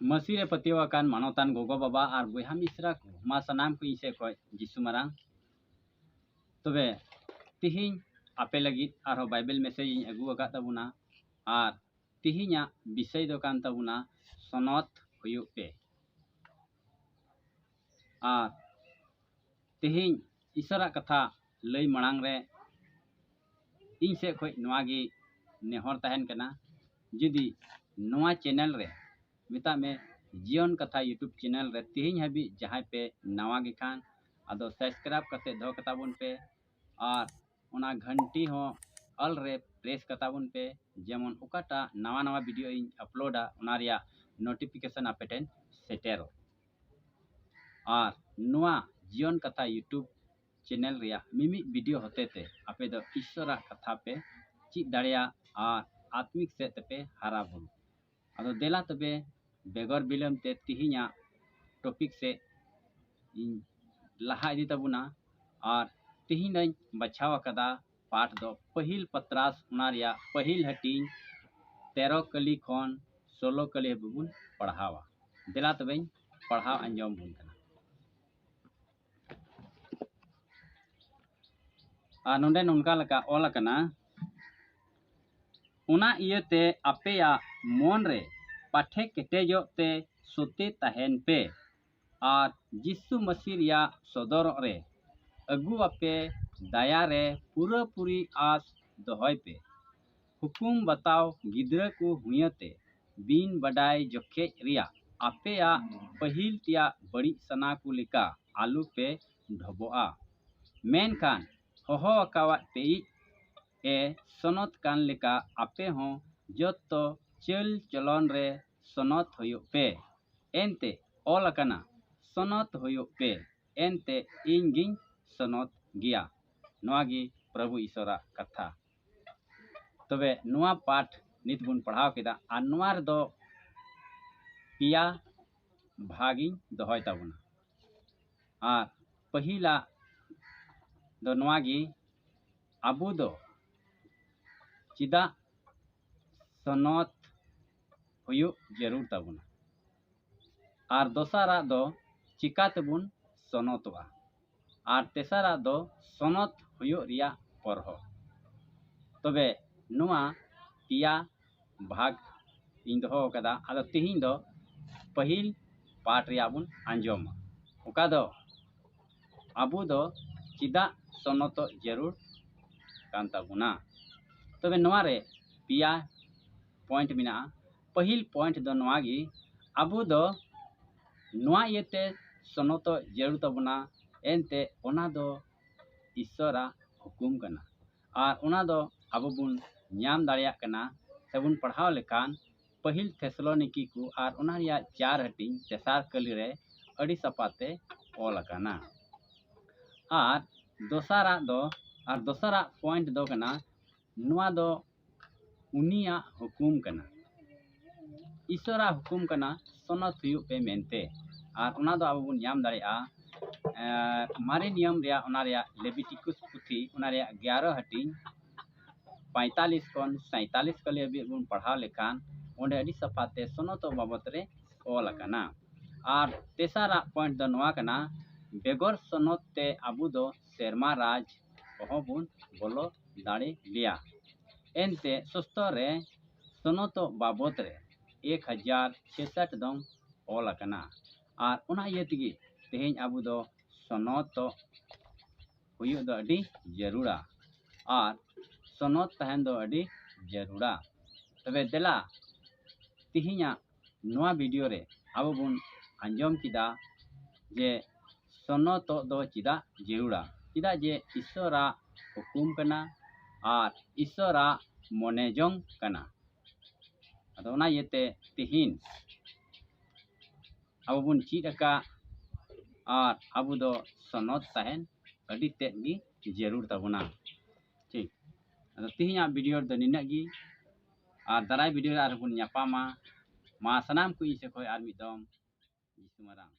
मसीरे पतिवाकान मानवतान गोगो बाबा और बहा मिश्रा को मा सनाम को इसे को जिसु मारांग तबे तिहिं आपे लगित आरो बाइबल मेसेज इन अगु अगा तबुना और तिहिंया विषय दो कान तबुना सनत हुयुग पे और तिहिं ईश्वरा कथा लई मणांग रे इन से खोई नवागी नेहर तहन कना जुदी नवा चैनल रे मिता में जीवन कथा यूट्यूब चैनल रे तिहिं हाबी जहां पे नवा गे खान अदो सब्सक्राइब करते दो कताबुन पे और उना घंटी हो अल रे प्रेस कताबुन पे जेमन उकाटा नवा नवा वीडियो इन अपलोडा उनारिया नोटिफिकेशन आपेटेन सेटेरो और नवा जीवन कथा यूट्यूब चैनल रिया मिमी वीडियो होते थे आपे दो ईश्वरा कथा पे चित दाड़िया और आत्मिक से पे हारा बुन अदो देला तबे बेगर बिलम ते तिहिंया टॉपिक से लहा इदी तबुना और तिहिं नई बचाव कदा पाठ दो पहिल पत्रास उनारिया पहिल हटिंग 13 कली खन 16 कली बुन पढ़ावा देला तबे पढ़ाव अंजम बुन कना आ नोंडे नोनका लका ओल कना उना इयते अपेया मन रे पाठे केटेजो ते सुते तहन पे और जिसु मसीह या सदर रे अगु आपे दया रे पूरा पूरी आस दोहय पे हुकुम बताओ गिद्र को हुयते बिन बडाय जोखे रिया अपेया पहिल तिया बड़ी सना को लिका आलू पे ढबोआ मेन कान होहो अकावा पे ए सनत कान लिका आपे हो जोतो चल चलन रे सनत होयो पे एनते ओल अकना सनत होयो पे एनते इंगिंग सनत गिया नवागी प्रभु ईश्वरा कथा तबे नुआ पाठ नित बुन पढ़ाव केदा आ नुआ रे दो पिया भागी दोहय ताबुना आ पहिला दो नवागी अबु दो चिदा सनत हुयुग जरूर ताबुना और दोसारा दो चिका तबुन सनतवा और तेसारा दो सनत हुयुग रिया परहो तबे नुआ पिया भाग इन दो कदा आदो तिहिं दो पहिल पाठ रिया बुन अंजम ओका दो अबु दो चिदा सनत जरूर कान ताबुना तबे नुआ रे पिया पॉइंट मिना पहिल पॉइंट दो नवागी अबु दो नुआ येते सनत जरूर ताबुना एनते ओना दो ईश्वरा हुकुम कना और ओना दो अबु बुन न्याम दाड़िया कना सेबुन पढ़ाव लेकान पहिल थेसलोनिकी को और ओना रिया 4 हटिंग तेसार कली रे अड़ी सपाते ओल कना और दोसारा पॉइंट दो कना नुआ दो उनिया हुकुम कना ईश्वरा हुकुम कना सनत हुयुग पे मेनते और ओना दो अबु बुन न्याम दाड़िया मारे नियम रिया ओना रिया लेविटिकुस पुथी ओना रिया 11 हटिंग 45 खन 47 कली अभी बुन पढ़ाव लेकान ओंडे अड़ी सफाते सनत बाबत रे ओल कना और तेसारा पॉइंट दो नवा कना बेगर सनत ते अबु दो शर्मा राज ओहो बुन बोलो दाड़े लिया एनते सस्तो रे सनत बाबत रे 1066 दम ओल कना और ओना इयतगी तेहें अबु दो सनत हुयुग दो अड़ी जरूरा और सनत तहन दो अड़ी जरूरा तबे देला तिहिंया नवा वीडियो रे अबु बुन अंजम किदा जे सनत दो चिदा जरूरा चिदा जे ईश्वरा हुकुम कना और ईश्वरा मोनेजोंग कना अदो ओना येते तिहिन अबु बुन चिदका और अबु दो सनत तहन अड़ी तेगी जरूर ताबुना ठीक अदो तिहिंया वीडियो दो निनागी और दाराय वीडियो रे आर बुन न्यापामा मा सनाम को इसे खोय आर मिदम जिसु मारांग।